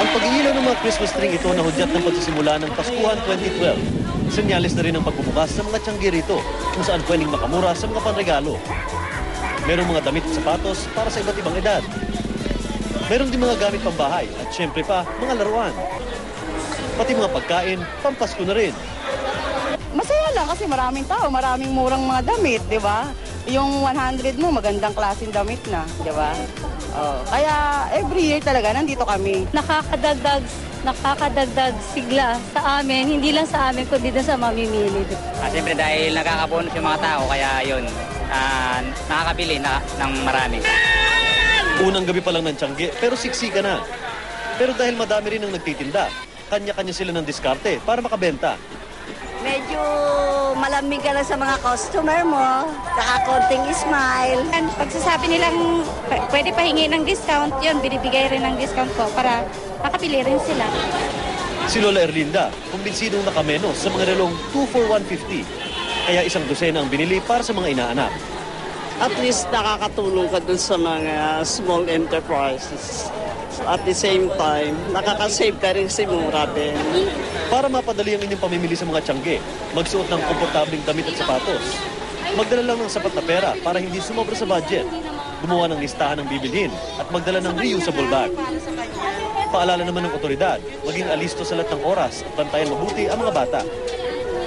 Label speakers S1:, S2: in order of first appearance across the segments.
S1: Ang pag-iilaw ng mga Christmas tree ito na hudyat ng pagsisimula ng Paskuhan 2012. Senyalis na rin ang pagbubukas sa mga tiyanggi rito kung saan pwedeng makamura sa mga panregalo. Merong mga damit at sapatos para sa iba't ibang edad. Meron din mga gamit pambahay at syempre pa, mga laruan. Pati mga pagkain, pampasko na rin.
S2: Masaya lang kasi maraming tao, maraming murang mga damit, di ba? Yung 100 mo, magandang klaseng damit na, di ba? Kaya every year talaga, nandito kami.
S3: Nakakadagdag sigla sa amin, hindi lang sa amin, kundi din sa mamimili.
S4: Siyempre dahil nakakabonus yung mga tao, kaya yun, nakakabili ng marami.
S1: Unang gabi pa lang ng tiyanggi, pero siksika na. Pero dahil madami rin ang nagtitinda, kanya-kanya sila ng diskarte para makabenta.
S5: Medyo malamig ka lang sa mga customer mo, saka konting smile.
S3: Pagsasabi nilang pwede pahingi ng discount, yun, binibigay rin ng discount ko para makapili rin sila.
S1: Si Lola Erlinda, kumbinsidong nakamenos sa mga relong 2 for 150. Kaya isang dosena ang binili para sa mga inaanak.
S6: At least nakakatulong ka dun sa mga small enterprises. At the same time, nakakasave ka rin si mura din.
S1: Para mapadali ang inyong pamimili sa mga tiyangge, magsuot ng komportabling damit at sapatos. Magdala lang ng sapat na pera para hindi sumobra sa budget. Gumawa ng listahan ng bibilhin at magdala ng reusable bag. Paalala naman ng otoridad, maging alisto sa lahat ng oras at bantayan mabuti ang mga bata.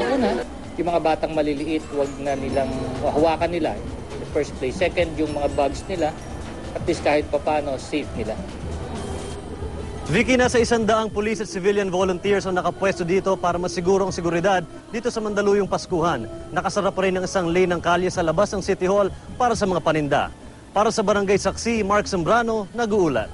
S7: Una, yung mga batang maliliit, huwag na nilang hawakan nila. In the first place. Second, yung mga bags nila, at least kahit papano, safe nila.
S1: Vicky, nasa 100 pulis at civilian volunteers ang nakapwesto dito para masiguro ang seguridad dito sa Mandaluyong Paskuhan. Nakasara pa rin ang isang lane ng kalye sa labas ng City Hall para sa mga paninda. Para sa Barangay Saksi, Mark Sembrano, nag-uulat.